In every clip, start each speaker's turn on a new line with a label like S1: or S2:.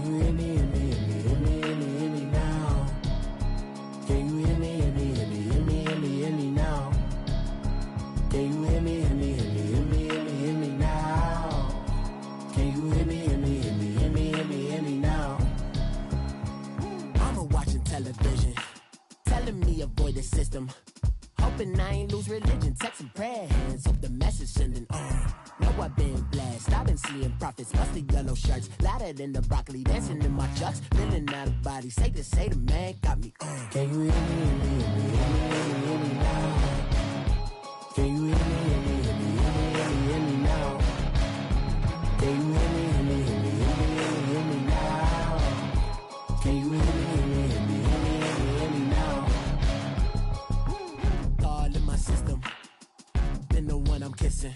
S1: Can you hear me, hear me, hear me, hear me, hear me, hear me now? Can you hear me, hear me, hear me, hear me, hear me, hear me now? Can you hear me, hear me, hear me, hear me, hear me, hear me now? Can you hear me, hear me, hear me, hear me, hear me, hear me now? Mama watching television, telling me avoid the system. Hoping I ain't lose religion, texting prayer hands, hope the message sending on. Know I've been blessed, I've been seeing prophets, mustard yellow shirts, louder than the broccoli, dancing in my chucks, feeling out of body, say the man got me on. Can you hear me, hear me, hear me, hear me, hear me, hear me now? Can you hear me, hear me, hear me, hear me, hear me, hear me now? Can you hear me, hear me, hear me, hear me, hear me, hear me now? Can you hear me, hear me, hear me, hear me, hear me, hear me now? All in my system, been the one I'm kissing.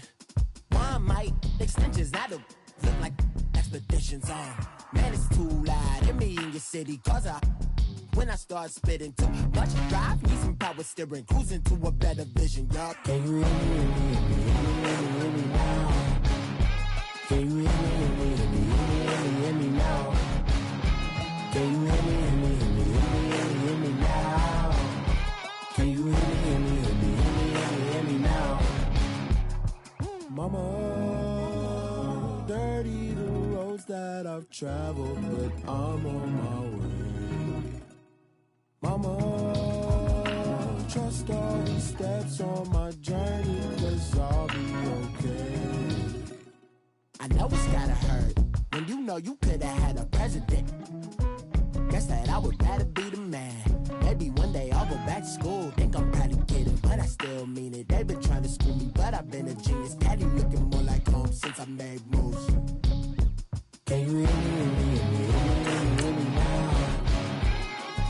S1: One might extensions that'll look like expeditions on. Man, it's too loud. Hear me in your city, cause when I start spitting too much drive, need some power steering, cruising to a better vision, y'all. Can you hear me, hear me, hear me, hear me, hear me, hear me now? Can you hear me, hear me, hear me, hear me, hear me, hear me now? Can you hear me, hear me, hear me, hear me, hear me, hear me now? Can you hear me, hear me, hear me, hear me, hear me, hear me now? Mama, dirty the roads that I've traveled, but I'm on my way. Mama, trust all these steps on my journey, 'cause I'll be okay. I know it's gotta hurt when you know you could've had a president. Guess that I would rather be the man. Maybe one day I'll go back to school. Think I'm probably kidding, but I still mean it. They've been trying to screw me, but I've been a genius. Daddy looking more like home since I made moves. Can you hear me, hear me, hear me, hear me, hear me, hear me now?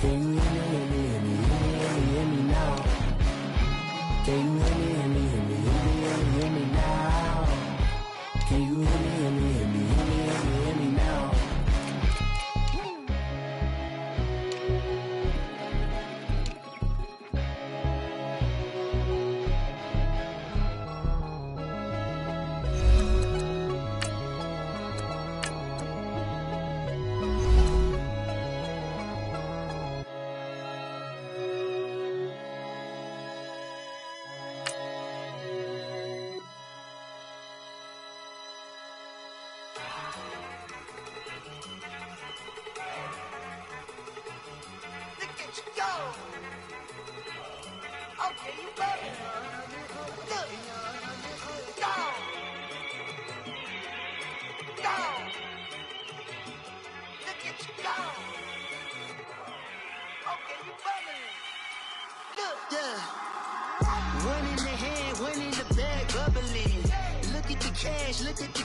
S1: Can you hear me, hear me, hear me, hear me, hear me, hear me now? Can you hear me, hear me, hear me, hear me, hear me, hear me now? Can you hear me, hear me, hear me, hear me, hear me, hear me now?
S2: Okay, you better. Look. Go. Go. Look at you go. Okay, you better. Look. Yeah. One in the hand, one in the bag, bubbling. Look at the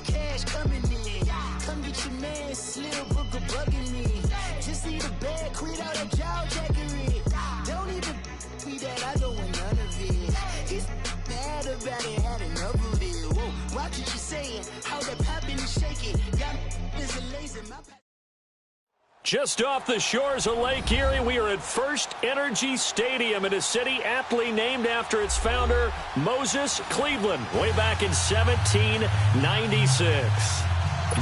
S2: cash coming in. Come get your man, Slim Booker bugging me. Just need a bag, quit all that jaw jackery. Don't even be that, I don't want none of it. He's mad about it, had enough of it. Whoa, watch what you saying, how that poppin' and shaking. Got this a lazy, my
S3: Just off the shores of Lake Erie, we are at First Energy Stadium in a city aptly named after its founder, Moses Cleveland, way back in 1796.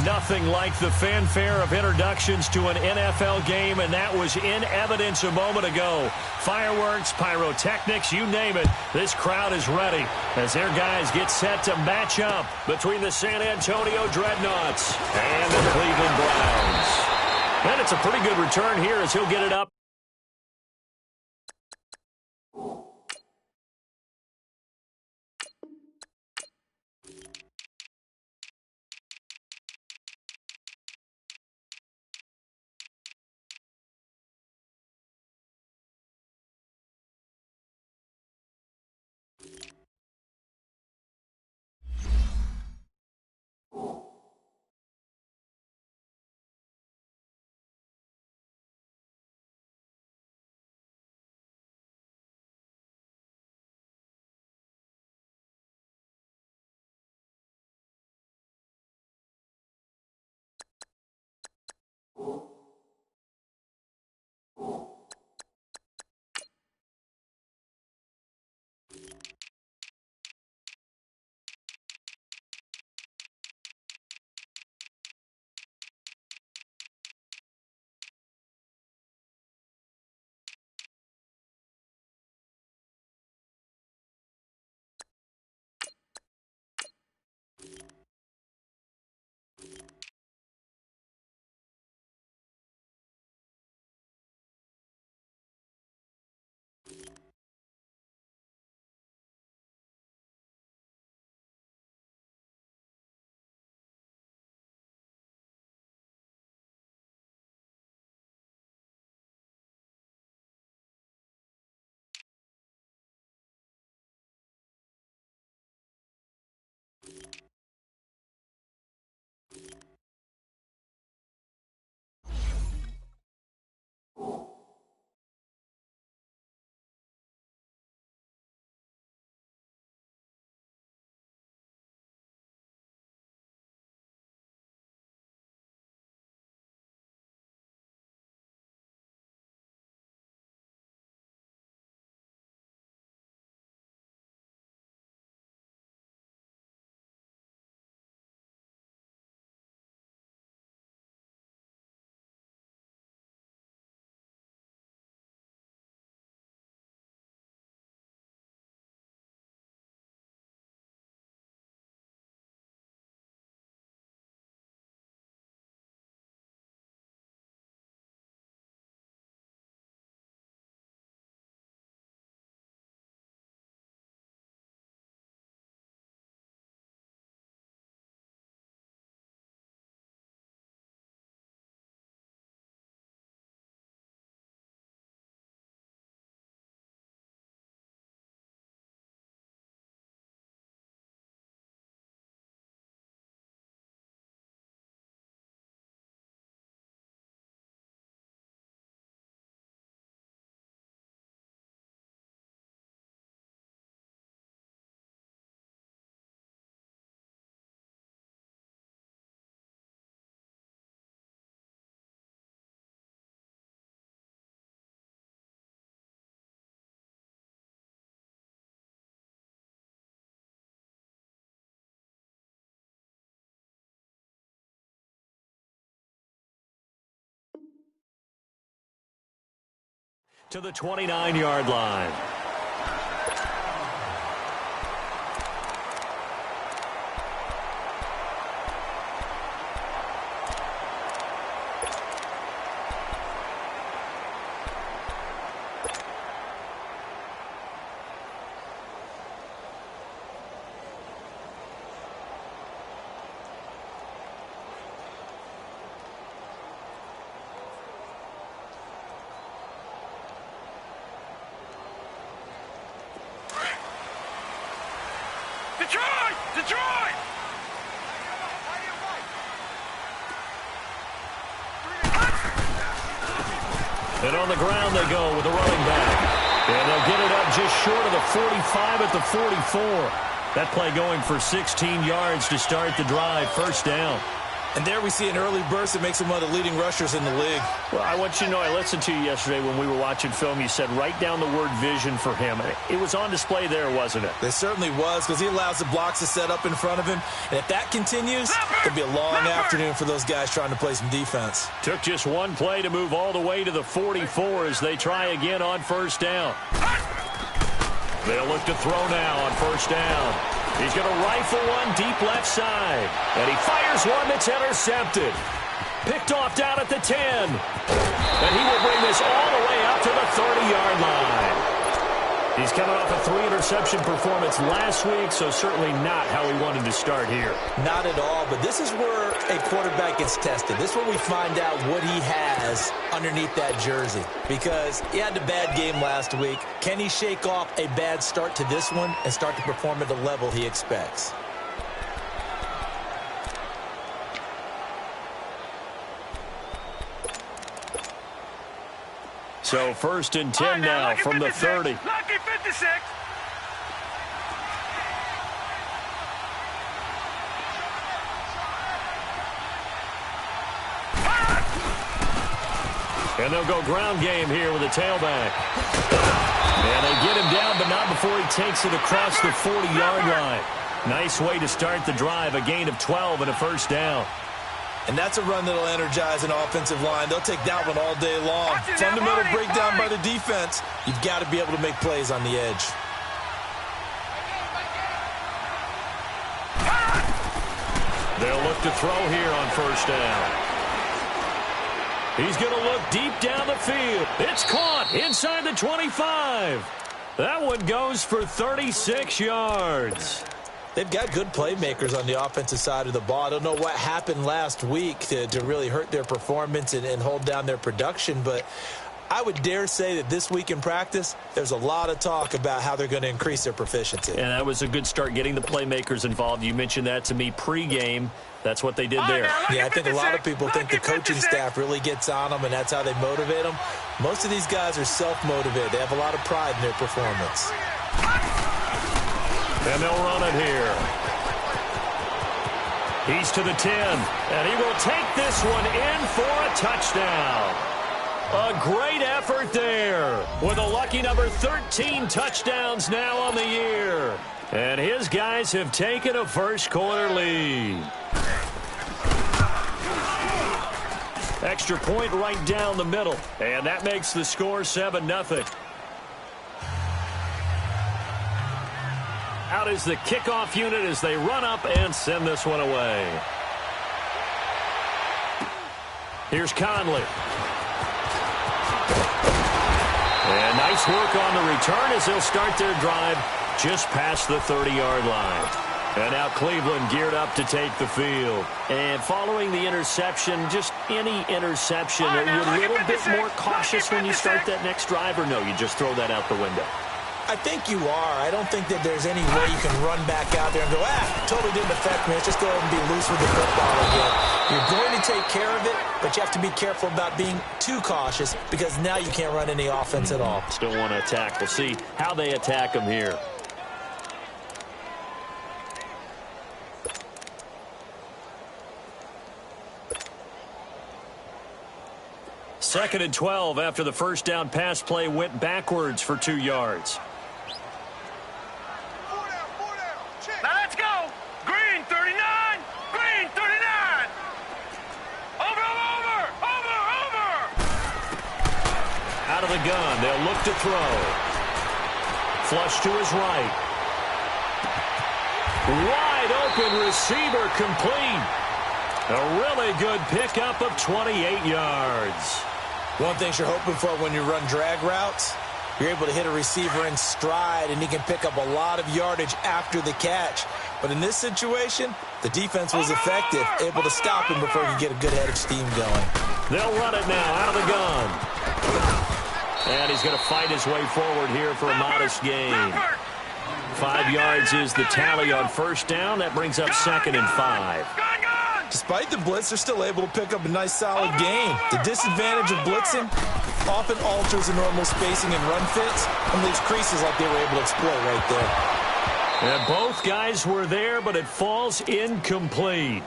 S3: Nothing like the fanfare of introductions to an NFL game, and that was in evidence a moment ago. Fireworks, pyrotechnics, you name it. This crowd is ready as their guys get set to match up between the San Antonio Dreadnoughts and the Cleveland Browns. And it's a pretty good return here as he'll get it up. To the 29-yard line.
S4: Detroit!
S3: And on the ground they go with a running back. And they'll get it up just short of the 45 at the 44. That play going for 16 yards to start the drive. First down.
S5: And there we see an early burst that makes him one of the leading rushers in the league.
S3: Well, I want you to know, I listened to you yesterday when we were watching film. You said write down the word vision for him. It was on display there, wasn't it?
S5: It certainly was, because he allows the blocks to set up in front of him. And if that continues, it'll be a long afternoon for those guys trying to play some defense.
S3: Took just one play to move all the way to the 44 as they try again on first down. They'll look to throw now on first down. He's going to rifle one deep left side. And he fires one that's intercepted. Picked off down at the 10. And he will bring this all the way up to the 30-yard line. He's coming off a 3-interception performance last week, so certainly not how he wanted to start here.
S5: Not at all, but this is where a quarterback gets tested. This is where we find out what he has underneath that jersey. Because he had a bad game last week. Can he shake off a bad start to this one and start to perform at the level he expects?
S3: So first and 10 now from the 30.
S4: Lucky 56.
S3: And they'll go ground game here with a tailback. And they get him down, but not before he takes it across the 40-yard line. Nice way to start the drive, a gain of 12 and a first down.
S5: And that's a run that'll energize an offensive line. They'll take that one all day long. Fundamental breakdown by the defense. You've got to be able to make plays on the edge.
S3: They'll look to throw here on first down. He's going to look deep down the field. It's caught inside the 25. That one goes for 36 yards.
S5: They've got good playmakers on the offensive side of the ball. I don't know what happened last week to really hurt their performance and hold down their production, but I would dare say that this week in practice, there's a lot of talk about how they're going to increase their proficiency.
S3: And that was a good start getting the playmakers involved. You mentioned that to me pregame. That's what they did there.
S5: Yeah, I think a lot of people think the coaching staff really gets on them, and that's how they motivate them. Most of these guys are self-motivated. They have a lot of pride in their performance.
S3: And they'll run it here. He's to the 10, and he will take this one in for a touchdown. A great effort there with a lucky number 13 touchdowns now on the year. And his guys have taken a first-quarter lead. Extra point right down the middle, and that makes the score 7-0. Out is the kickoff unit as they run up and send this one away. Here's Conley. And nice work on the return as they'll start their drive just past the 30-yard line. And now Cleveland geared up to take the field. And following the interception, just any interception, are you a little bit more cautious when you start that next drive, or no, you just throw that out the window?
S5: I think you are. I don't think that there's any way you can run back out there and go, totally didn't affect me. Let's just go ahead and be loose with the football again. You're going to take care of it, but you have to be careful about being too cautious because now you can't run any offense at all.
S3: Still want to attack. We'll see how they attack them here. Second and 12 after the first down pass play went backwards for 2 yards.
S4: Now let's go. Green 39. Green 39. Over.
S3: Out of the gun. They'll look to throw. Flush to his right. Wide open receiver complete. A really good pickup of 28 yards.
S5: One thing you're hoping for when you run drag routes, you're able to hit a receiver in stride, and he can pick up a lot of yardage after the catch. But in this situation, the defense was effective, able to stop him before he could get a good head of steam going.
S3: They'll run it now out of the gun. And he's going to fight his way forward here for a modest gain. 5 yards is the tally on first down. That brings up 2nd and 5.
S5: Despite the blitz, they're still able to pick up a nice, solid gain. The disadvantage of blitzing often alters the normal spacing and run fits and leaves creases like they were able to exploit right there.
S3: And both guys were there, but it falls incomplete.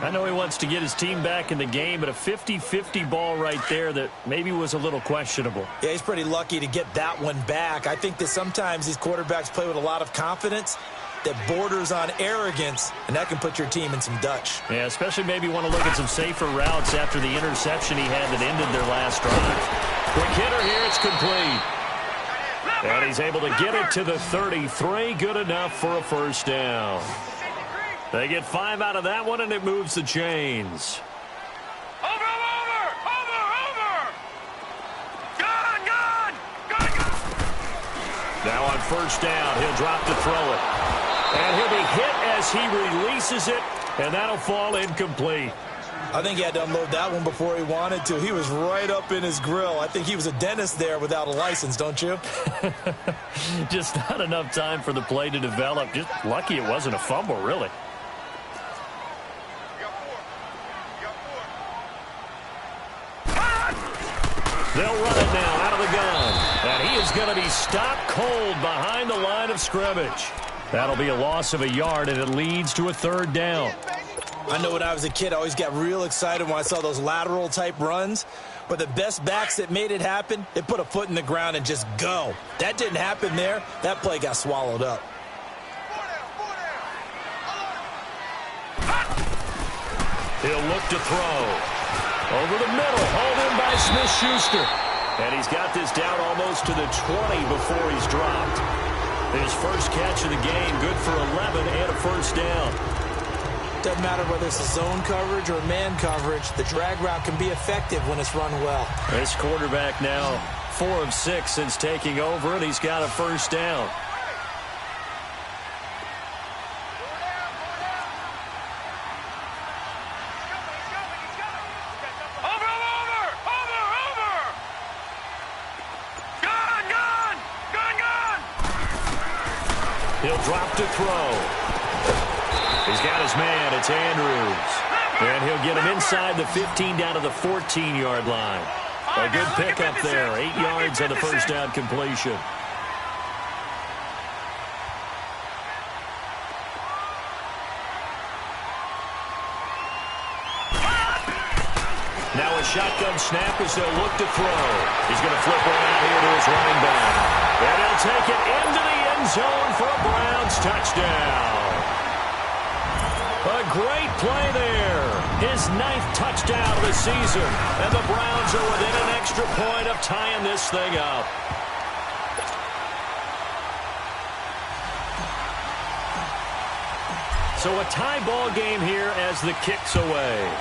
S3: I know he wants to get his team back in the game, but a 50-50 ball right there that maybe was a little questionable.
S5: Yeah, he's pretty lucky to get that one back. I think that sometimes these quarterbacks play with a lot of confidence that borders on arrogance, and that can put your team in some Dutch.
S3: Yeah, especially maybe want to look at some safer routes after the interception he had that ended their last drive. Quick hitter here, it's complete. And he's able to get it to the 33, good enough for a first down. They get 5 out of that one, and it moves the chains.
S4: Over! Gun!
S3: Now on first down, he'll drop to throw it. And he'll be hit as he releases it, and that'll fall incomplete.
S5: I think he had to unload that one before he wanted to. He was right up in his grill. I think he was a dentist there without a license, don't you?
S3: Just not enough time for the play to develop. Just lucky it wasn't a fumble, really. They'll run it now out of the gun. And he is going to be stopped cold behind the line of scrimmage. That'll be a loss of a yard, and it leads to a 3rd down.
S5: I know when I was a kid, I always got real excited when I saw those lateral-type runs. But the best backs that made it happen, they put a foot in the ground and just go. That didn't happen there. That play got swallowed up.
S3: He'll look to throw. Over the middle, hauled in by Smith-Schuster. And he's got this down almost to the 20 before he's dropped. His first catch of the game, good for 11 and a first down.
S5: Doesn't matter whether it's a zone coverage or man coverage, the drag route can be effective when it's run well.
S3: This quarterback now 4 of 6 since taking over, and he's got a first down. He'll drop to throw. He's got his man. It's Andrews. And he'll get him inside the 15 down to the 14-yard line. A good pickup there. 8 yards on the first down completion. Now a shotgun snap as they'll look to throw. He's going to flip one out here to his running back. And he'll take it into the end zone for a Browns touchdown. A great play there. His 9th touchdown of the season. And the Browns are within an extra point of tying this thing up. So a tie ball game here as the kick's away.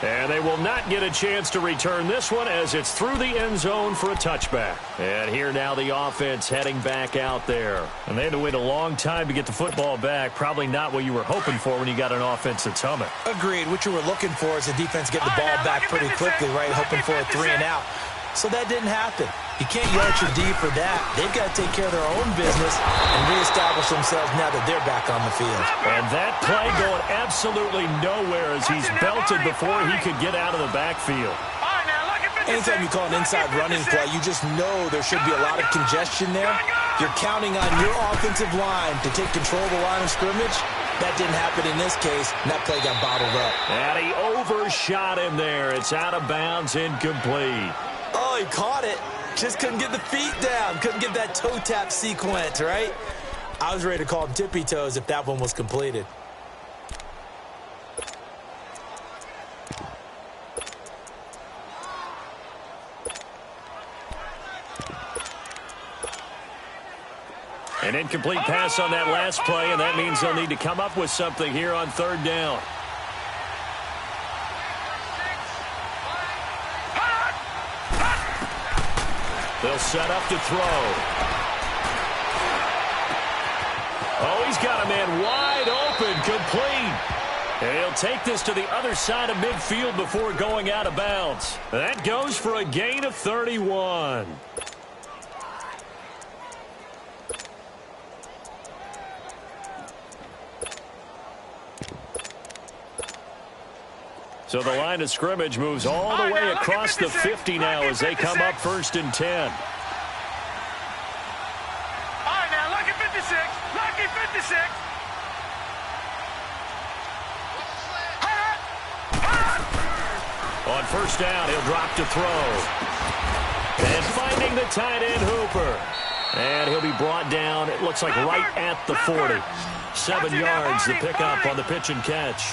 S3: And they will not get a chance to return this one as it's through the end zone for a touchback. And here now the offense heading back out there. And they had to wait a long time to get the football back. Probably not what you were hoping for when you got an offense that's humming.
S5: Agreed. What you were looking for is the defense get the ball back pretty quickly, right? Hoping for a 3 and out. So that didn't happen. You can't yell at your D for that. They've got to take care of their own business and reestablish themselves now that they're back on the field.
S3: And that play going absolutely nowhere as he's belted before he could get out of the backfield.
S5: Anytime you call an inside running play, you just know there should be a lot of congestion there. You're counting on your offensive line to take control of the line of scrimmage. That didn't happen in this case, and that play got bottled up.
S3: And he overshot him there. It's out of bounds, incomplete.
S5: Oh, he caught it. Just couldn't get the feet down. Couldn't get that toe tap sequence, right? I was ready to call him tippy toes if that one was completed.
S3: An incomplete pass on that last play, and that means they'll need to come up with something here on third down. They'll set up to throw. Oh, he's got a man wide open, complete. And he'll take this to the other side of midfield before going out of bounds. That goes for a gain of 31. So the line of scrimmage moves all the way across the 50 now as they come up 1st and 10.
S4: All right, now, lucky 56. Lucky 56.
S3: On 1st down, he'll drop to throw. And finding the tight end, Hooper. And he'll be brought down, it looks like right at the 40. 7 yards, the pickup on the pitch and catch.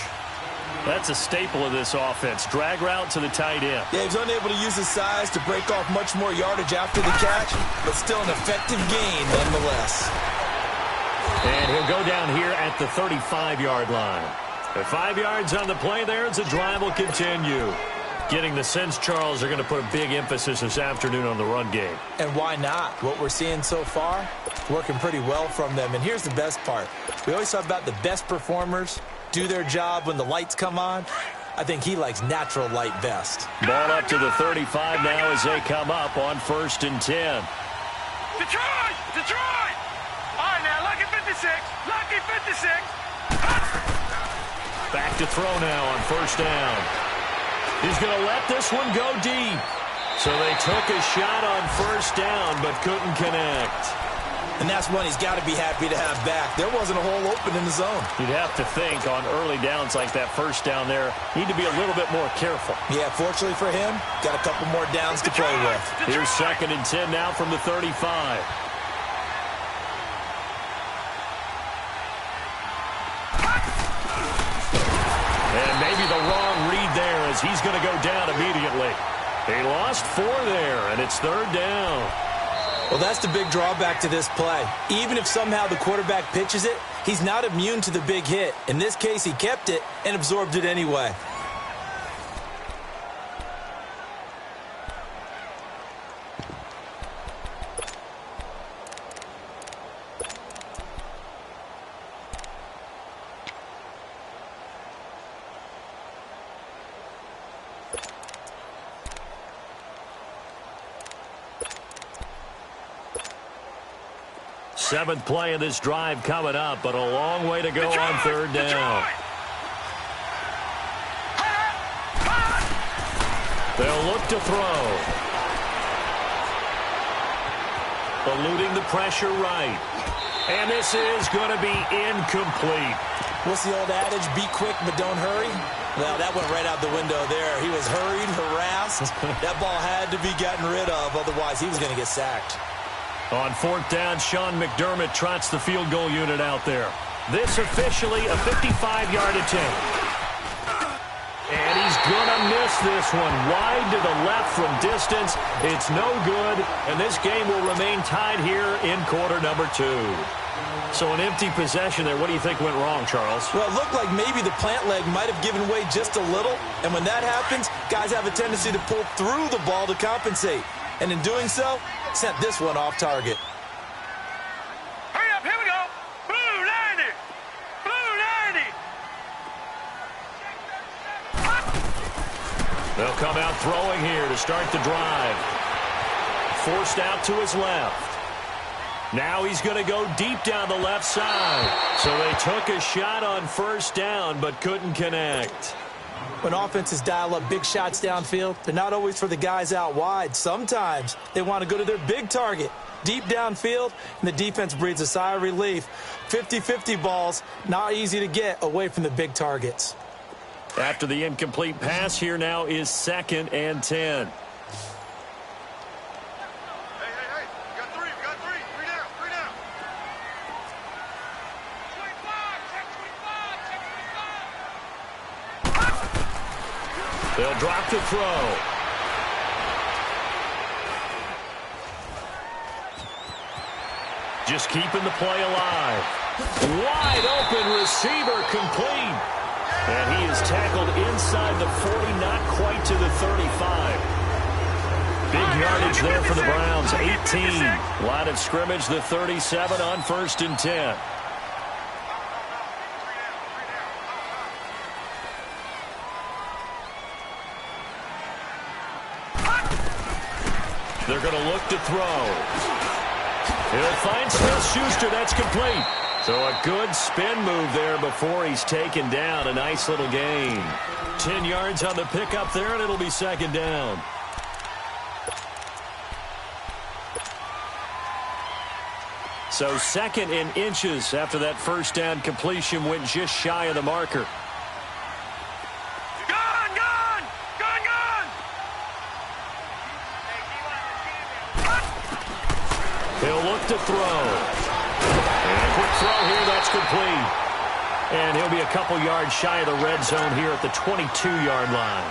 S3: That's a staple of this offense. Drag route to the tight end.
S5: Yeah, he's unable to use his size to break off much more yardage after the catch, but still an effective gain nonetheless.
S3: And he'll go down here at the 35-yard line. The 5 yards on the play there as the drive will continue. Getting the sense, Charles, are going to put a big emphasis this afternoon on the run game.
S5: And why not? What we're seeing so far, working pretty well from them. And here's the best part. We always talk about the best performers do their job when the lights come on. I think he likes natural light best.
S3: Ball up to the 35 now as they come up on 1st and 10.
S4: Detroit! Detroit! All right, now, lucky 56. Lucky 56.
S3: Back to throw now on 1st down. He's going to let this one go deep. So they took a shot on 1st down but couldn't connect.
S5: And that's one he's got to be happy to have back. There wasn't a hole open in the zone.
S3: You'd have to think on early downs like that 1st down there, need to be a little bit more careful.
S5: Yeah, fortunately for him, got a couple more downs to play with.
S3: Here's 2nd and 10 now from the 35. And maybe the wrong read there as he's going to go down immediately. He lost 4 there, and it's 3rd down.
S5: Well, that's the big drawback to this play. Even if somehow the quarterback pitches it, he's not immune to the big hit. In this case, he kept it and absorbed it anyway.
S3: Seventh play of this drive coming up, but a long way to go on 3rd down. They'll look to throw. Eluding the pressure right. And this is going to be incomplete.
S5: What's the old adage? Be quick, but don't hurry? Well, that went right out the window there. He was hurried, harassed. That ball had to be gotten rid of, otherwise he was going to get sacked.
S3: On 4th down, Sean McDermott trots the field goal unit out there. This officially a 55-yard attempt. And he's going to miss this one. Wide to the left from distance. It's no good, and this game will remain tied here in quarter number 2. So an empty possession there. What do you think went wrong, Charles?
S5: Well, it looked like maybe the plant leg might have given way just a little, and when that happens, guys have a tendency to pull through the ball to compensate. And in doing so, sent this one off target.
S4: Hurry up, here we go. Blue 90. Blue 90.
S3: They'll come out throwing here to start the drive. Forced out to his left. Now he's going to go deep down the left side. So they took a shot on 1st down but couldn't connect.
S5: When offenses dial up big shots downfield, they're not always for the guys out wide. Sometimes they want to go to their big target, deep downfield, and the defense breathes a sigh of relief. 50-50 balls, not easy to get away from the big targets.
S3: After the incomplete pass, here now is 2nd and 10.
S4: Hey, we got 3, we got 3. 3 down, 3 down. 25, check 25, check 25.
S3: They'll drop to throw. just keeping the play alive. Wide open receiver complete. And he is tackled inside the 40, not quite to the 35. Big yardage there for the Browns, 18. Line of scrimmage, the 37 on 1st and 10. They're going to look to throw. He'll find Smith-Schuster. That's complete. So a good spin move there before he's taken down. A nice little gain. 10 yards on the pickup there, and it'll be 2nd down. So 2nd in inches after that 1st down completion went just shy of the marker. He'll look to throw. And a quick throw here, that's complete. And he'll be a couple yards shy of the red zone here at the 22-yard line.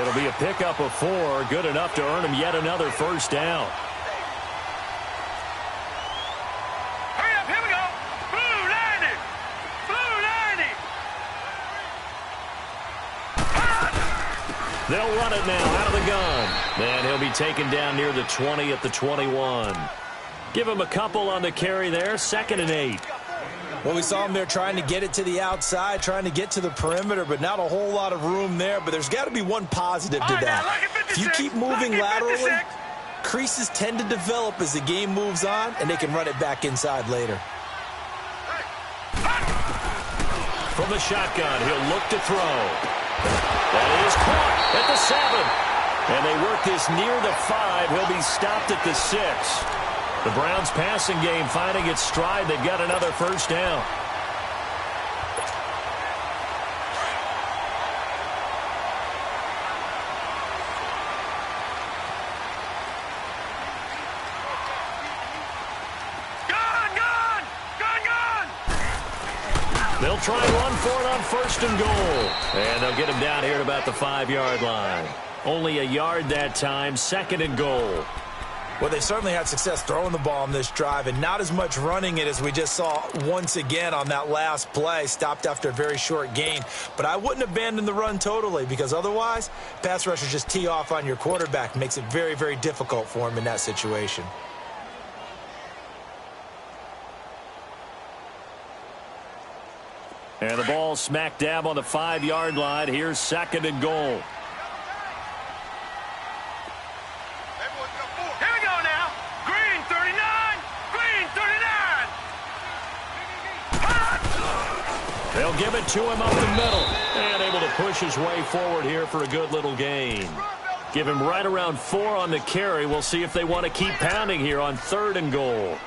S3: It'll be a pickup of 4, good enough to earn him yet another 1st down.
S4: Hurry up, here we go. Blue 90. Blue 90.
S3: They'll run it now out of the gun. And he'll be taken down near the 20 at the 21. Give him a couple on the carry there, 2nd and 8.
S5: Well, we saw him there trying to get it to the outside, trying to get to the perimeter, but not a whole lot of room there. But there's got to be one positive to that. If you keep moving laterally, creases tend to develop as the game moves on, and they can run it back inside later.
S3: From the shotgun, he'll look to throw. That is caught at the 7. And they work this near the 5. He'll be stopped at the 6. The Browns passing game finding its stride. They've got another 1st down. They'll try and run for it on 1st and goal. And they'll get him down here at about the 5-yard line. Only a yard that time, 2nd and goal.
S5: Well, they certainly had success throwing the ball on this drive, and not as much running it as we just saw once again on that last play. Stopped after a very short gain. But I wouldn't abandon the run totally, because otherwise, pass rushers just tee off on your quarterback. Makes it very, very difficult for him in that situation.
S3: And the ball smack dab on the 5-yard line. Here's 2nd and goal. They'll give it to him up the middle. And able to push his way forward here for a good little gain. Give him right around 4 on the carry. We'll see if they want to keep pounding here on 3rd and goal.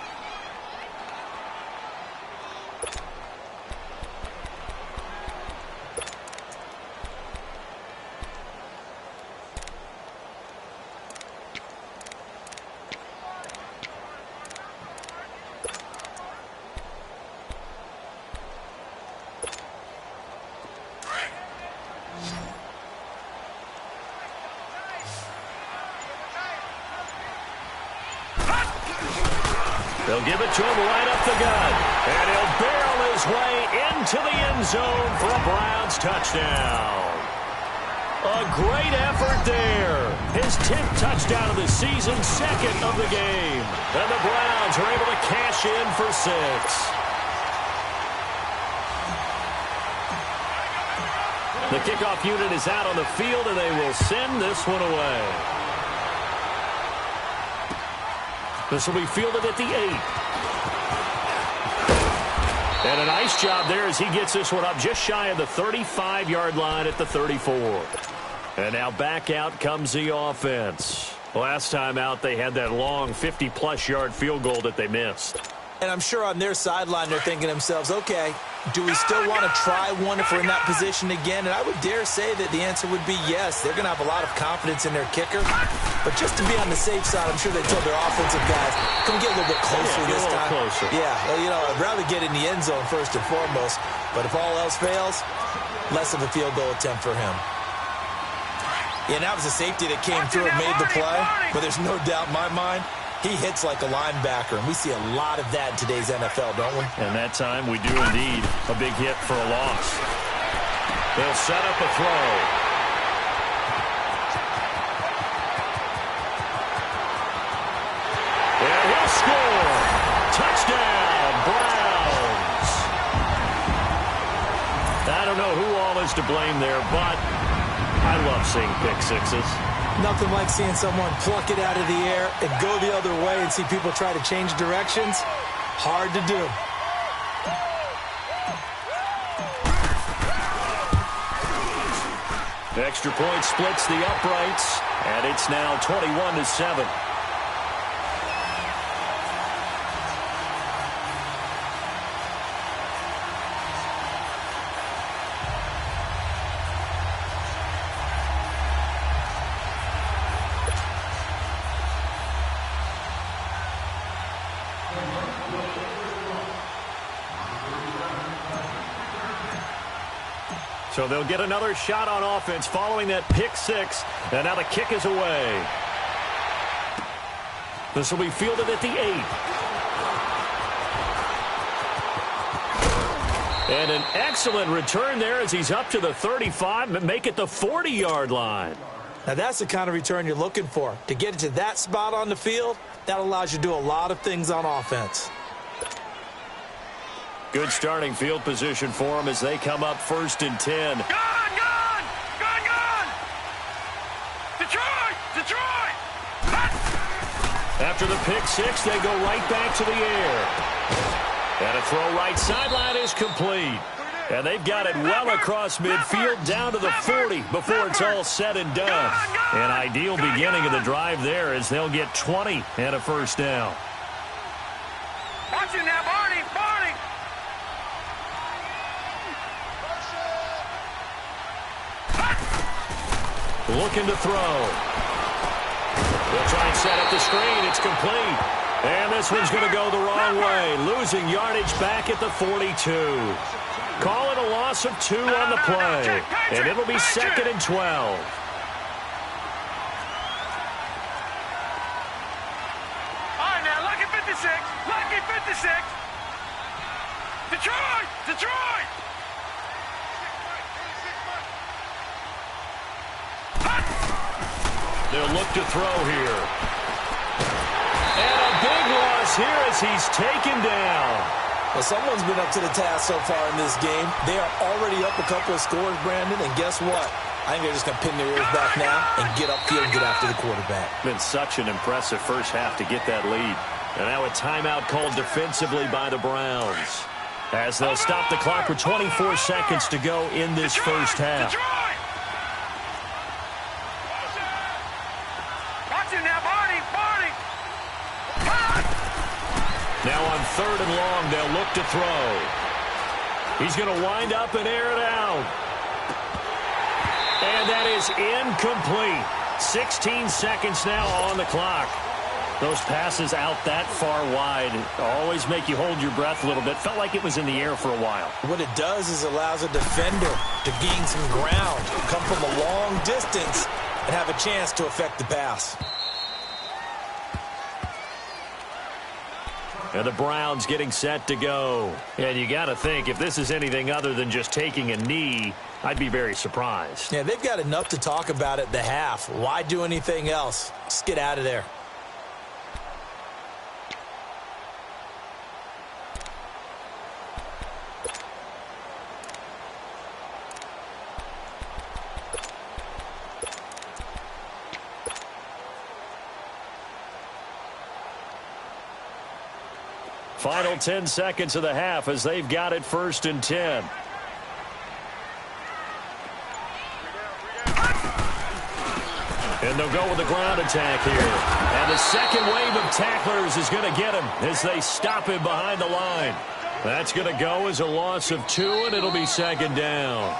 S3: They'll give it to him right up the gut. And he'll barrel his way into the end zone for a Browns touchdown. A great effort there. His 10th touchdown of the season, 2nd of the game. And the Browns are able to cash in for 6. The kickoff unit is out on the field, and they will send this one away. This will be fielded at the 8. And a nice job there as he gets this one up just shy of the 35-yard line at the 34. And now back out comes the offense. Last time out, they had that long 50-plus yard field goal that they missed.
S5: And I'm sure on their sideline, they're thinking to themselves, okay, do we still want to try one if we're in that position again? And I would dare say that the answer would be yes. They're going to have a lot of confidence in their kicker. But just to be on the safe side, I'm sure they told their offensive guys, come get a little bit closer this time.
S3: Closer.
S5: Yeah, well, you know, I'd rather get in the end zone first and foremost. But if all else fails, less of a field goal attempt for him. Yeah, and that was a safety that came through and made the play. But there's no doubt in my mind, He hits like a linebacker, and we see a lot of that in today's NFL, don't we?
S3: And that time we do indeed. A big hit for a loss. They'll set up a throw. And he'll score. Touchdown, Browns. I don't know who all is to blame there, but I love seeing pick sixes.
S5: Nothing like seeing someone pluck it out of the air and go the other way and see people try to change directions. Hard to do.
S3: Extra point splits the uprights, and it's now 21-7. So they'll get another shot on offense following that pick six. And now the kick is away. This will be fielded at the 8. And an excellent return there as he's up to the 35, make it the 40-yard line.
S5: Now that's the kind of return you're looking for. To get it to that spot on the field, that allows you to do a lot of things on offense.
S3: Good starting field position for them as they come up 1st and 10.
S4: Gone! Detroit!
S3: After the pick six, they go right back to the air. And a throw right sideline is complete. And they've got it well across midfield down to the 40 before it's all said and done. An ideal beginning of the drive there as they'll get 20 and a first down.
S4: Watch it now, Barney!
S3: Looking to throw. They'll try and set up the screen. It's complete. And this one's going to go the wrong way. Losing yardage back at the 42. Call it a loss of 2 on the play. And it'll be 2nd and 12.
S4: All right, now, lucky 56. Lucky 56. Detroit!
S3: They'll look to throw here. And a big loss here as he's taken down.
S5: Well, someone's been up to the task so far in this game. They are already up a couple of scores, Brandon, and guess what? I think they're just going to pin their ears back now and get upfield and get after the quarterback.
S3: Been such an impressive first half to get that lead. And now a timeout called defensively by the Browns, as they'll stop the clock with 24 seconds to go in this first half. Now on 3rd and long, they'll look to throw. He's going to wind up and air it out. And that is incomplete. 16 seconds now on the clock. Those passes out that far wide always make you hold your breath a little bit. Felt like it was in the air for a while.
S5: What it does is allows a defender to gain some ground, come from a long distance, and have a chance to affect the pass.
S3: And the Browns getting set to go. And you got to think, if this is anything other than just taking a knee, I'd be very surprised.
S5: Yeah, they've got enough to talk about at the half. Why do anything else? Just get out of there.
S3: Final 10 seconds of the half as they've got it 1st and 10. And they'll go with the ground attack here. And the second wave of tacklers is going to get him as they stop him behind the line. That's going to go as a loss of 2, and it'll be 2nd down.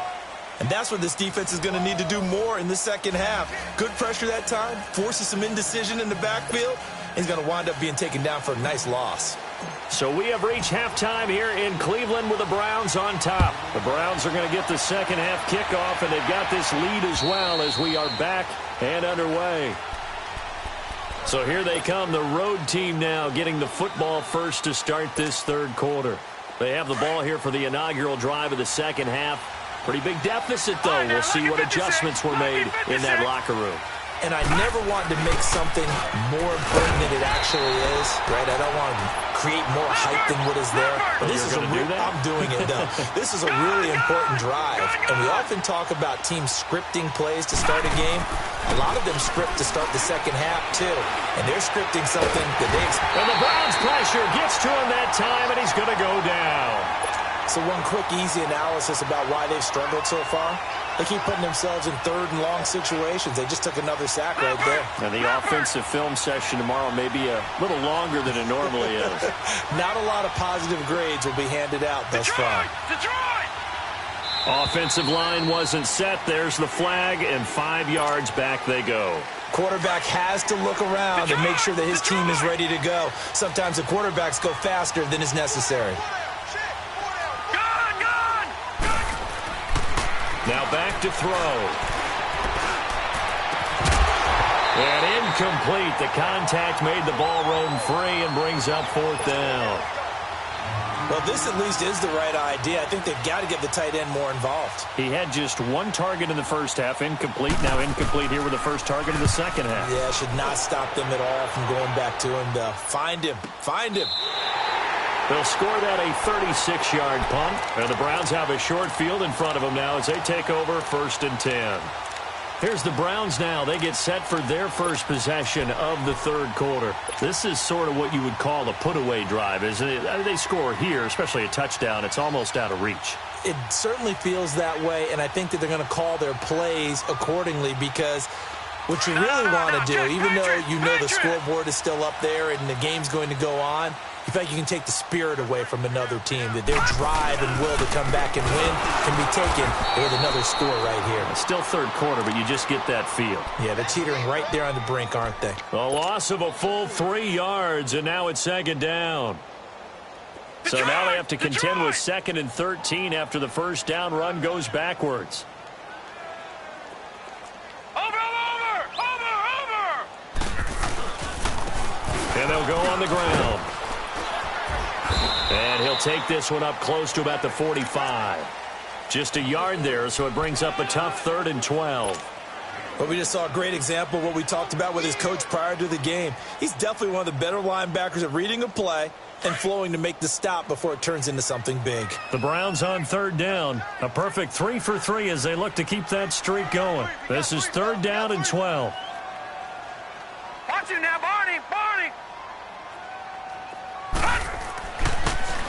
S5: And that's what this defense is going to need to do more in the second half. Good pressure that time, forces some indecision in the backfield. He's going to wind up being taken down for a nice loss.
S3: So we have reached halftime here in Cleveland with the Browns on top. The Browns are going to get the second half kickoff, and they've got this lead as well as we are back and underway. So here they come, the road team now getting the football first to start this third quarter. They have the ball here for the inaugural drive of the second half. Pretty big deficit, though. We'll see what adjustments were made in that locker room.
S5: And I never wanted to make something more important than it actually is, right? I don't want to create more hype than what is there. But this is I'm doing it, though. This is a really important drive. And we often talk about teams scripting plays to start a game. A lot of them script to start the second half, too. And they're scripting something that they expect.
S3: And the Browns pressure gets to him that time, and he's going to go down.
S5: So one quick, easy analysis about why they've struggled so far. They keep putting themselves in third and long situations. They just took another sack right there.
S3: And the offensive film session tomorrow may be a little longer than it normally is.
S5: Not a lot of positive grades will be handed out thus far.
S4: Detroit!
S3: Offensive line wasn't set. There's the flag, and 5 yards back they go.
S5: Quarterback has to look around and make sure that his team is ready to go. Sometimes the quarterbacks go faster than is necessary.
S3: Now back to throw. And incomplete. The contact made the ball roam free and brings up fourth down.
S5: Well, this at least is the right idea. I think they've got to get the tight end more involved.
S3: He had just one target in the first half, incomplete. Now incomplete here with the first target of the second half.
S5: Yeah, should not stop them at all from going back to him, though. Find him. Find him.
S3: They'll score that a 36-yard punt. And the Browns have a short field in front of them now as they take over 1st and 10. Here's the Browns now. They get set for their first possession of the third quarter. This is sort of what you would call a put-away drive, isn't it? They score here, especially a touchdown. It's almost out of reach.
S5: It certainly feels that way, and I think that they're going to call their plays accordingly because what you really want to do, even though you know the scoreboard is still up there and the game's going to go on, you feel like you can take the spirit away from another team, that their drive and will to come back and win can be taken with another score right here.
S3: It's still third quarter, but you just get that feel.
S5: Yeah, they're teetering right there on the brink, aren't they?
S3: A loss of a full 3 yards, and now it's second down. So now they have to contend with 2nd and 13 after the first down run goes backwards.
S4: Over!
S3: And they'll go on the ground. And he'll take this one up close to about the 45. Just a yard there, so it brings up a tough 3rd and 12.
S5: But we just saw a great example of what we talked about with his coach prior to the game. He's definitely one of the better linebackers at reading a play and flowing to make the stop before it turns into something big.
S3: The Browns on 3rd down. A perfect 3 for 3 as they look to keep that streak going. This is 3rd down and 12.
S4: Watch it now, Barney!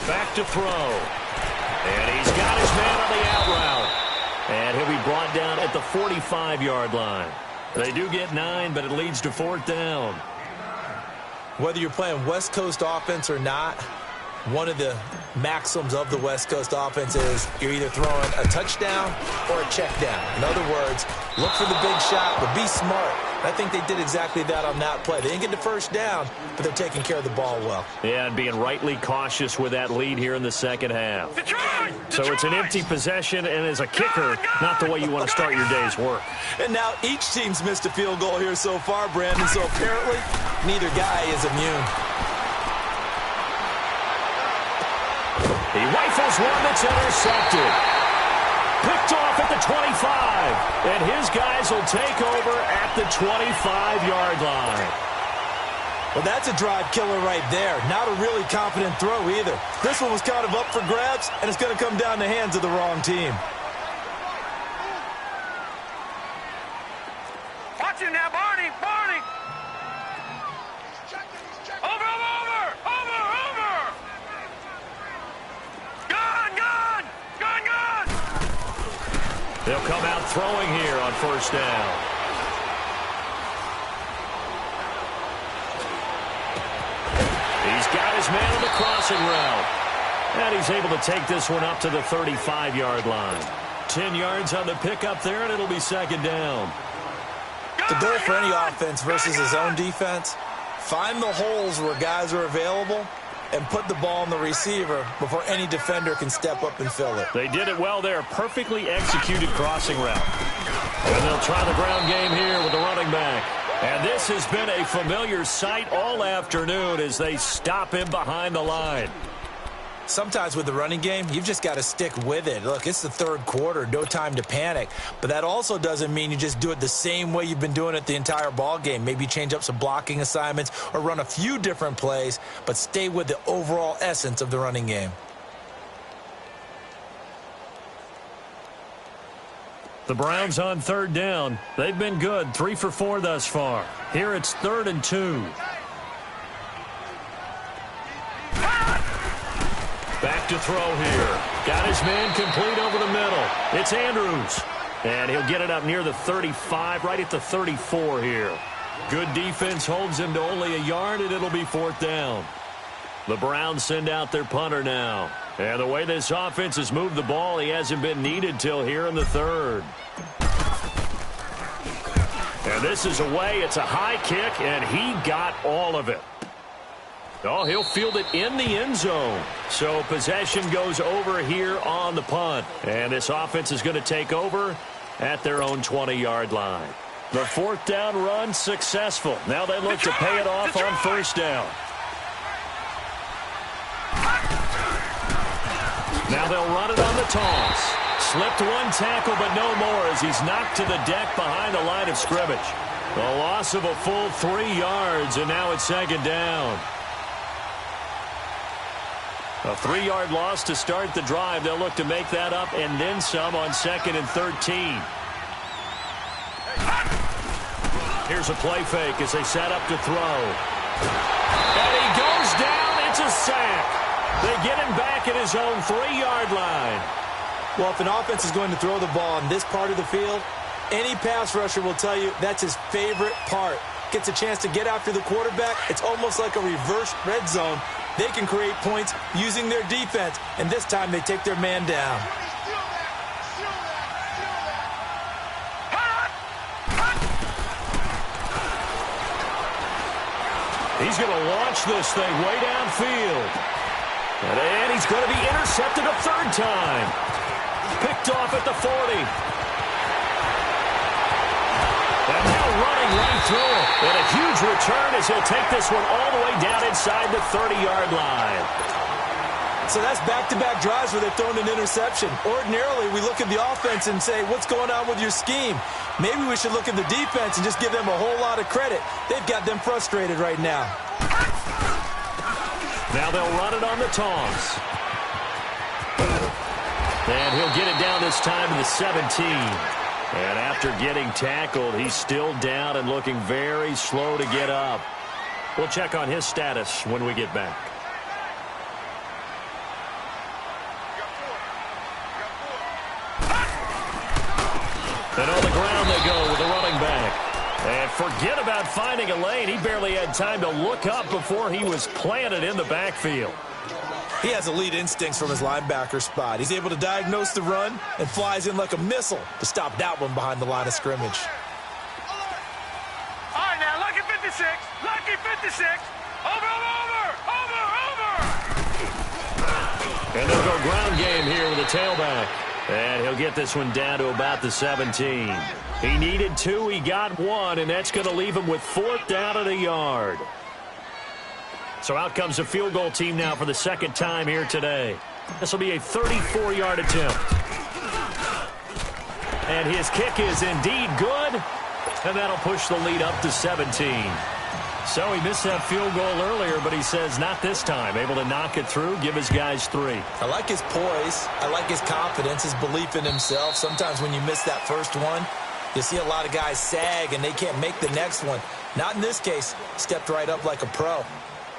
S3: Back to throw. And he's got his man on the out route. And he'll be brought down at the 45-yard line. They do get 9, but it leads to 4th down.
S5: Whether you're playing West Coast offense or not, one of the maxims of the West Coast offense is you're either throwing a touchdown or a check down. In other words, look for the big shot, but be smart. I think they did exactly that on that play. They didn't get the first down, but they're taking care of the ball well.
S3: Yeah, and being rightly cautious with that lead here in the second half.
S4: Detroit!
S3: So it's an empty possession, and as a kicker, not the way you want to start your day's work.
S5: And now each team's missed a field goal here so far, Brandon, so apparently neither guy is immune.
S3: He rifles one that's intercepted. Picked off at the 25. And his guys will take over at the 25-yard line.
S5: Well, that's a drive killer right there. Not a really confident throw either. This one was kind of up for grabs, and it's going to come down the hands of the wrong team.
S4: Watch it now, Barney! Over! Gun!
S3: They'll come out throwing here on 1st down. He's got his man on the crossing route. And he's able to take this one up to the 35-yard line. 10 yards on the pickup there, and it'll be 2nd down.
S5: The goal for any offense versus his own defense, find the holes where guys are available and put the ball in the receiver before any defender can step up and fill it.
S3: They did it well there. Perfectly executed crossing route. And they'll try the ground game here with the running back. And this has been a familiar sight all afternoon as they stop him behind the line.
S5: Sometimes with the running game, you've just got to stick with it. Look, it's the third quarter, no time to panic. But that also doesn't mean you just do it the same way you've been doing it the entire ball game. Maybe change up some blocking assignments or run a few different plays, but stay with the overall essence of the running game.
S3: The Browns on third down. They've been good, 3 for 4 thus far. Here it's 3rd and 2. Back to throw here. Got his man complete over the middle. It's Andrews. And he'll get it up near the 35, right at the 34 here. Good defense holds him to only a yard, and it'll be 4th down. The Browns send out their punter now. And the way this offense has moved the ball, he hasn't been needed till here in the 3rd. And this is away. It's a high kick, and he got all of it. Oh, he'll field it in the end zone. So possession goes over here on the punt. And this offense is going to take over at their own 20-yard line. The 4th down run successful. Now they look to pay it off on 1st down. Now they'll run it on the toss. Slipped one tackle, but no more as he's knocked to the deck behind the line of scrimmage. A loss of a full 3 yards, and now it's 2nd down. A 3-yard loss to start the drive. They'll look to make that up and then some on 2nd and 13. Here's a play fake as they set up to throw. And he goes down. It's a sack. They get him back at his own 3-yard line.
S5: Well, if an offense is going to throw the ball on this part of the field, any pass rusher will tell you that's his favorite part. Gets a chance to get after the quarterback. It's almost like a reverse red zone. They can create points using their defense, and this time they take their man down.
S3: He's going to launch this thing way downfield. And he's going to be intercepted a 3rd time. Picked off at the 40. And now running right through it. And a huge return as he'll take this one all the way down inside the 30-yard line.
S5: So that's back-to-back drives where they've thrown an interception. Ordinarily, we look at the offense and say, what's going on with your scheme? Maybe we should look at the defense and just give them a whole lot of credit. They've got them frustrated right now.
S3: Now they'll run it on the toss. And he'll get it down this time to the 17. And after getting tackled, he's still down and looking very slow to get up. We'll check on his status when we get back. And on the ground they go with the running back. And forget about finding a lane. He barely had time to look up before he was planted in the backfield.
S5: He has elite instincts from his linebacker spot. He's able to diagnose the run and flies in like a missile to stop that one behind the line of scrimmage.
S4: All right, now, lucky 56. Lucky 56. Over.
S3: And they'll go ground game here with a tailback. And he'll get this one down to about the 17. He needed 2, he got 1, and that's going to leave him with 4th down and a yard. So out comes the field goal team now for the 2nd time here today. This will be a 34-yard attempt. And his kick is indeed good, and that'll push the lead up to 17. So he missed that field goal earlier, but he says not this time. Able to knock it through, give his guys 3.
S5: I like his poise. I like his confidence, his belief in himself. Sometimes when you miss that first one, you see a lot of guys sag and they can't make the next one. Not in this case. Stepped right up like a pro.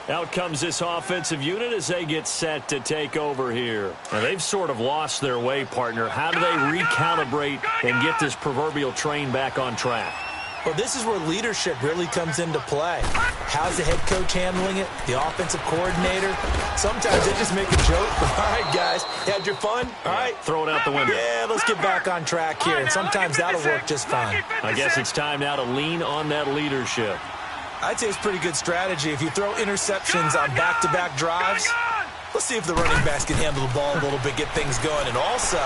S3: Out comes this offensive unit as they get set to take over here. Now, they've sort of lost their way, partner. How do they recalibrate and get this proverbial train back on track?
S5: Well, this is where leadership really comes into play. How's the head coach handling it? The offensive coordinator? Sometimes they just make a joke. All right, guys, had your fun? All right.
S3: Throw it out the window.
S5: Yeah, let's get back on track here. And sometimes that'll work just fine.
S3: I guess it's time now to lean on that leadership.
S5: I'd say it's pretty good strategy. If you throw interceptions on back-to-back drives, Let's see if the running backs can handle the ball a little bit, get things going, and also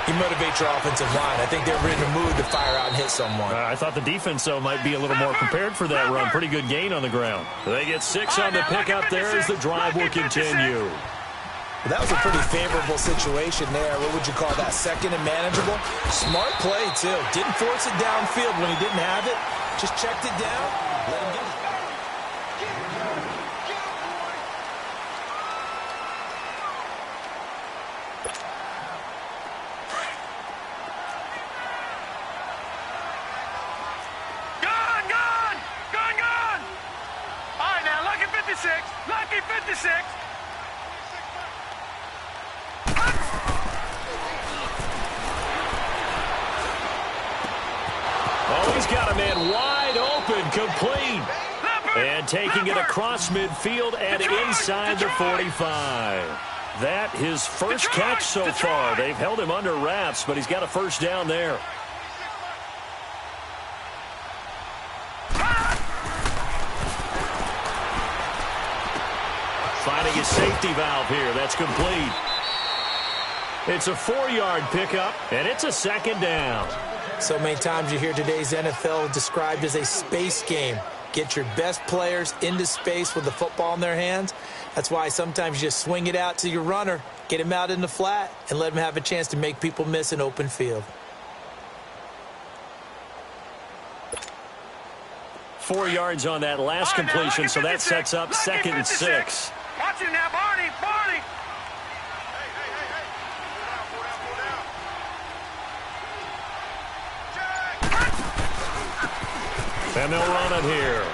S5: he motivates your offensive line. I think they're in the mood to fire out and hit someone.
S3: I thought the defense, though, might be a little more prepared for that run. Pretty good gain on the ground. They get 6 on the pickup there as the drive will continue.
S5: Well, that was a pretty favorable situation there. What would you call that? Second and manageable? Smart play, too. Didn't force it downfield when he didn't have it. Just checked it down. Let him get it.
S4: Lucky 56.
S3: Oh, he's got a man wide open, complete. And taking it across midfield and inside the 45. That his first catch so far. They've held him under wraps, but he's got a first down there. Finding his safety valve here. That's complete. It's a 4-yard pickup, and it's a second down.
S5: So many times you hear today's NFL described as a space game. Get your best players into space with the football in their hands. That's why sometimes you just swing it out to your runner, get him out in the flat, and let him have a chance to make people miss an open field.
S3: 4 yards on that last completion, so that sets up 2nd and 6.
S4: Watch him now, Barney, Barney.
S3: And they'll run it here.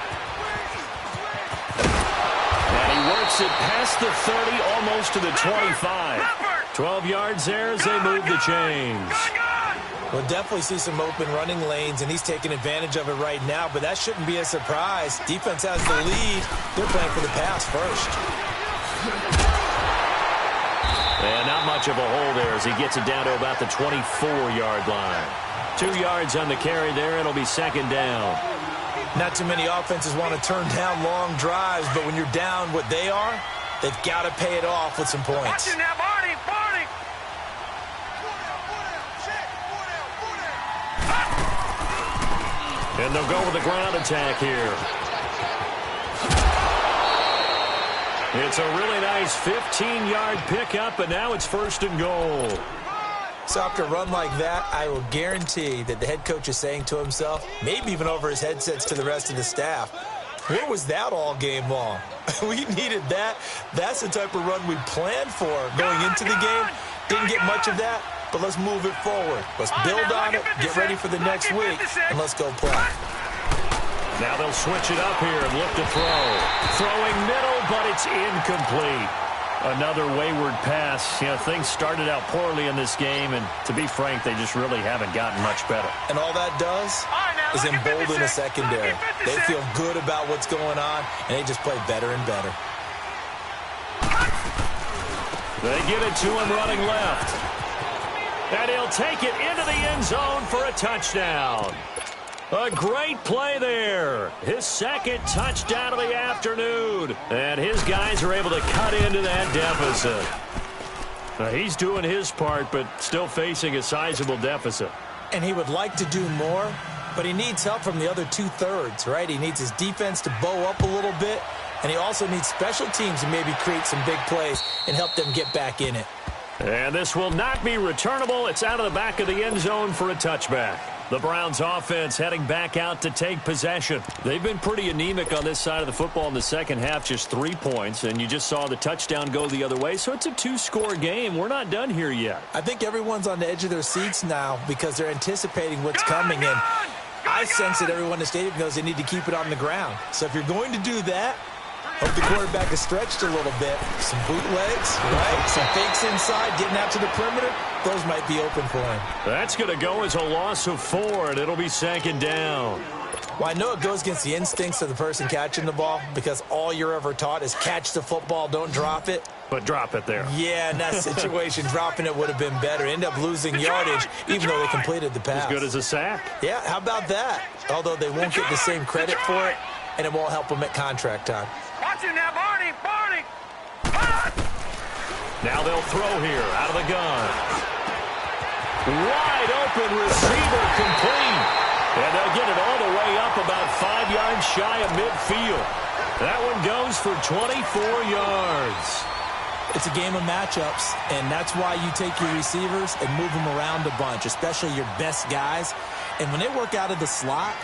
S3: And he works it past the 30, almost to the 25. 12 yards there as they move the chains.
S5: We'll definitely see some open running lanes, and he's taking advantage of it right now, but that shouldn't be a surprise. Defense has the lead. They're playing for the pass first.
S3: And not much of a hole there as he gets it down to about the 24-yard line. 2 yards on the carry there. It'll be second down.
S5: Not too many offenses want to turn down long drives, but when you're down what they are, they've got to pay it off with some points.
S4: Watch him now, Barney, Barney.
S3: And they'll go with the ground attack here. It's a really nice 15-yard pickup, and now it's 1st and goal.
S5: So after a run like that, I will guarantee that the head coach is saying to himself, maybe even over his headsets to the rest of the staff, where was that all game long? We needed that. That's the type of run we planned for going into the game. Didn't get much of that, but let's move it forward. Let's build on it, get ready for the next week, and let's go play.
S3: Now they'll switch it up here and look to throw. Throwing middle, but it's incomplete. Another wayward pass. You know, things started out poorly in this game, and to be frank, they just really haven't gotten much better.
S5: And all that does is embolden the secondary. They feel good about what's going on, and they just play better and better.
S3: They get it to him running left. And he'll take it into the end zone for a touchdown. A great play there. His 2nd touchdown of the afternoon. And his guys are able to cut into that deficit. He's doing his part, but still facing a sizable deficit.
S5: And he would like to do more, but he needs help from the other 2/3, right? He needs his defense to bow up a little bit, and he also needs special teams to maybe create some big plays and help them get back in it.
S3: And this will not be returnable. It's out of the back of the end zone for a touchback. The Browns offense heading back out to take possession. They've been pretty anemic on this side of the football in the second half, just 3 points, and you just saw the touchdown go the other way, so it's a 2-score game. We're not done here yet.
S5: I think everyone's on the edge of their seats now because they're anticipating what's coming, and I sense that everyone in the stadium knows they need to keep it on the ground. So if you're going to do that, hope the quarterback is stretched a little bit. Some bootlegs, right? Some fakes inside, getting out to the perimeter. Those might be open for him.
S3: That's going to go as a loss of 4, and it'll be second down.
S5: Well, I know it goes against the instincts of the person catching the ball because all you're ever taught is catch the football, don't drop it.
S3: But drop it there.
S5: Yeah, in that situation, dropping it would have been better. End up losing yardage, even though they completed the pass.
S3: As good as a sack.
S5: Yeah, how about that? Although they won't get the same credit for it, and it won't help them at contract time.
S4: Watch him now, Barney, Barney.
S3: Now they'll throw here out of the gun. Wide open receiver complete. And they'll get it all the way up about 5 yards shy of midfield. That one goes for 24 yards.
S5: It's a game of matchups, and that's why you take your receivers and move them around a bunch, especially your best guys. And when they work out of the slot,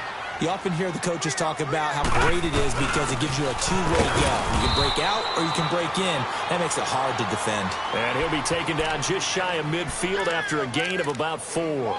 S5: you often hear the coaches talk about how great it is because it gives you a two-way go. You can break out or you can break in. That makes it hard to defend.
S3: And he'll be taken down just shy of midfield after a gain of about 4.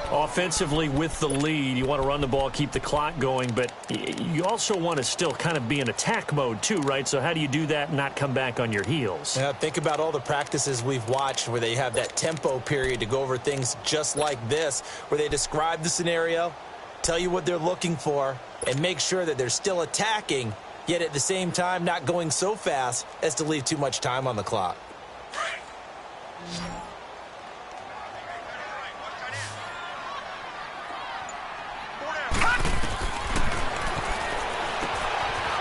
S3: Offensively with the lead, you want to run the ball, keep the clock going, but you also want to still kind of be in attack mode too, right? So how do you do that and not come back on your heels?
S5: Yeah, think about all the practices we've watched where they have that tempo period to go over things just like this, where they describe the scenario, tell you what they're looking for, and make sure that they're still attacking, yet at the same time not going so fast as to leave too much time on the clock.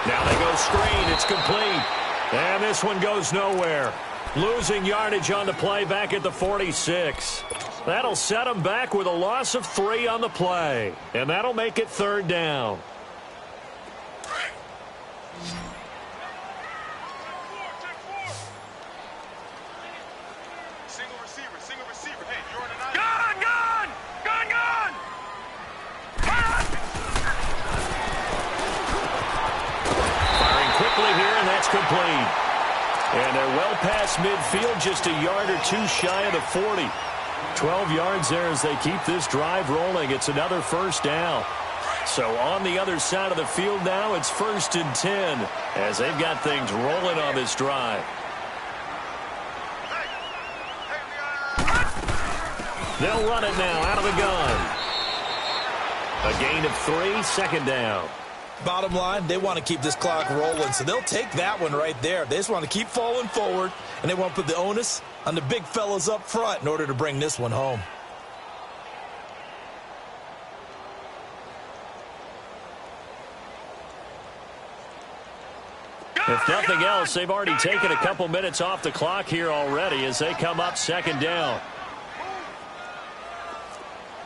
S3: Now they go screen. It's complete. And this one goes nowhere. Losing yardage on the play back at the 46. That'll set them back with a loss of 3 on the play. And that'll make it 3rd down.
S4: Single receiver. Hey, you're on an island. Gun!
S3: Firing quickly here, and that's complete. And they're well past midfield, just a yard or 2 shy of the 40. 12 yards there as they keep this drive rolling. It's another 1st down. So on the other side of the field now, it's 1st and 10 as they've got things rolling on this drive. They'll run it now out of the gun. A gain of 3, 2nd down.
S5: Bottom line, they want to keep this clock rolling, so they'll take that one right there. They just want to keep falling forward, and they want to put the onus on the big fellas up front in order to bring this one home.
S3: If nothing else, they've already taken a couple minutes off the clock here already as they come up 2nd down.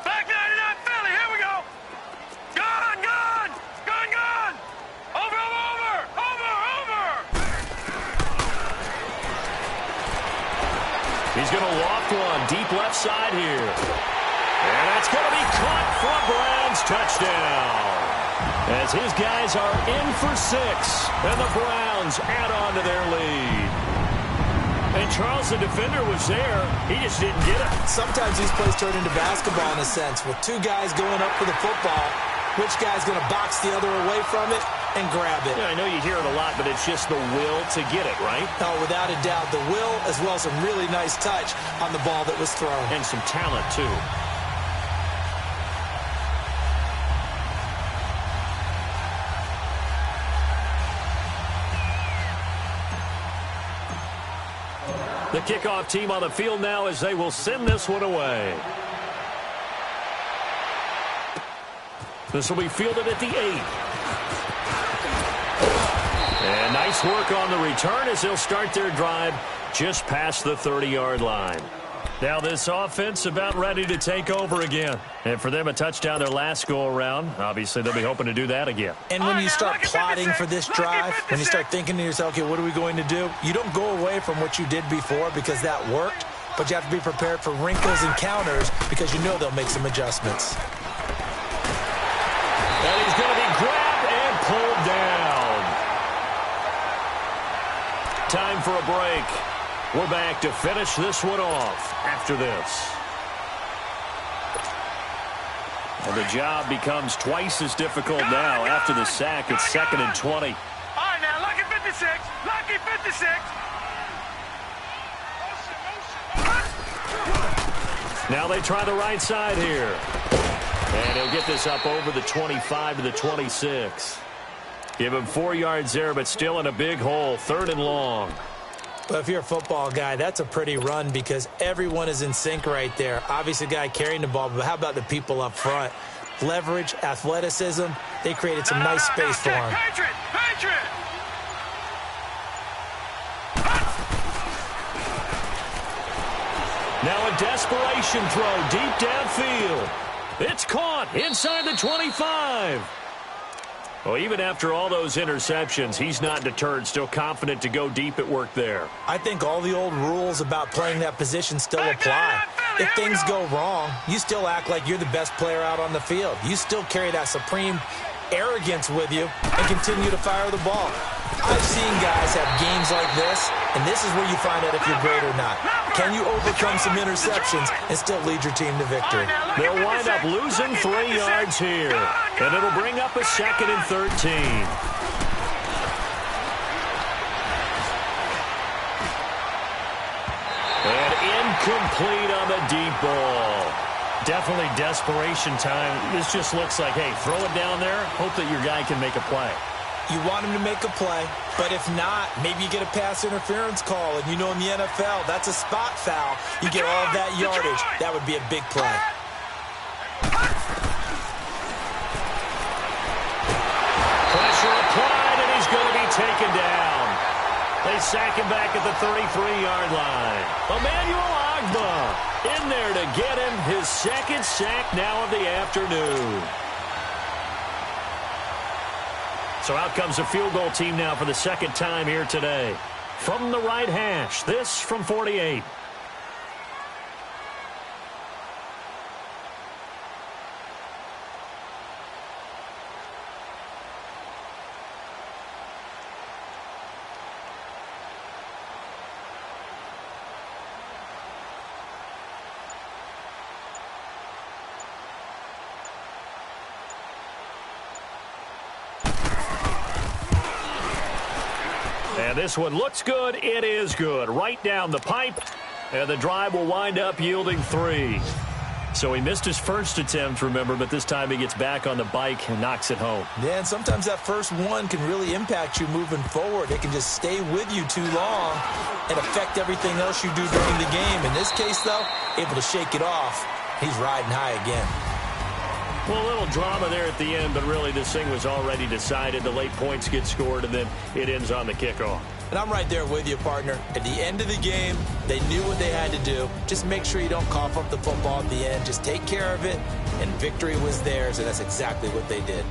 S4: Back 99 Philly, here we go. Gun! Over!
S3: He's going to loft one deep left side here. And that's going to be caught for a Browns touchdown. As his guys are in for 6, and the Browns add on to their lead. And Charles, the defender, was there. He just didn't get it.
S5: Sometimes these plays turn into basketball in a sense. With 2 guys going up for the football, which guy's going to box the other away from it and grab it?
S3: Yeah, I know you hear it a lot, but it's just the will to get it, right?
S5: No, without a doubt, the will as well as some really nice touch on the ball that was thrown.
S3: And some talent, too. The kickoff team on the field now as they will send this one away. This will be fielded at the 8. And nice work on the return as they'll start their drive just past the 30-yard line. Now this offense about ready to take over again. And for them, a touchdown their last go-around. Obviously, they'll be hoping to do that again.
S5: And when you start plotting for this drive, when you start thinking to yourself, okay, what are we going to do? You don't go away from what you did before because that worked, but you have to be prepared for wrinkles and counters because you know they'll make some adjustments.
S3: And he's going to be grabbed and pulled down. Time for a break. We're back to finish this one off after this. And the job becomes twice as difficult now after the sack. It's 2nd and 20.
S4: All right, now, lucky 56. Lucky 56.
S3: Now they try the right side here. And he'll get this up over the 25 to the 26. Give him 4 yards there, but still in a big hole. 3rd and long.
S5: But if you're a football guy, that's a pretty run because everyone is in sync right there. Obviously, the guy carrying the ball, but how about the people up front? Leverage, athleticism, they created some nice space for him.
S3: Now a desperation throw deep downfield. It's caught inside the 25. Well, even after all those interceptions, he's not deterred, still confident to go deep at work there.
S5: I think all the old rules about playing that position still apply. If things go wrong, you still act like you're the best player out on the field. You still carry that supreme arrogance with you and continue to fire the ball. I've seen guys have games like this, and this is where you find out if you're great or not. Can you overcome some interceptions and still lead your team to victory?
S3: They'll wind up losing 3 yards here, and it'll bring up a 2nd and 13. And incomplete on the deep ball. Definitely desperation time. This just looks like, hey, throw it down there, hope that your guy can make a play.
S5: You want him to make a play, but if not, maybe you get a pass interference call, and you know in the NFL, that's a spot foul. You get all of that yardage. That would be a big play.
S3: Pressure applied, and he's going to be taken down. They sack him back at the 33-yard line. Emmanuel Ogbah in there to get him his 2nd sack now of the afternoon. So out comes a field goal team now for the 2nd time here today. From the right hash, this from 48. And this one looks good. It is good. Right down the pipe. And the drive will wind up yielding 3. So he missed his first attempt, remember, but this time he gets back on the bike and knocks it home.
S5: Yeah, and sometimes that first one can really impact you moving forward. It can just stay with you too long and affect everything else you do during the game. In this case, though, able to shake it off. He's riding high again.
S3: Well, a little drama there at the end, but really this thing was already decided. The late points get scored, and then it ends on the kickoff.
S5: And I'm right there with you, partner. At the end of the game, they knew what they had to do. Just make sure you don't cough up the football at the end. Just take care of it, and victory was theirs, and that's exactly what they did.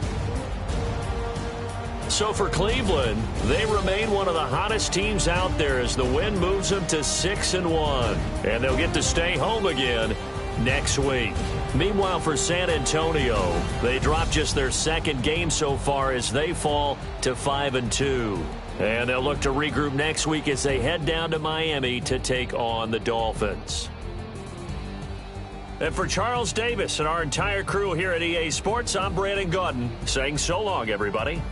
S3: So for Cleveland, they remain one of the hottest teams out there as the win moves them to 6-1. And they'll get to stay home again next week. Meanwhile, for San Antonio, they dropped just their 2nd game so far as they fall to 5-2. And they'll look to regroup next week as they head down to Miami to take on the Dolphins. And for Charles Davis and our entire crew here at EA Sports, I'm Brandon Gaudin saying so long, everybody.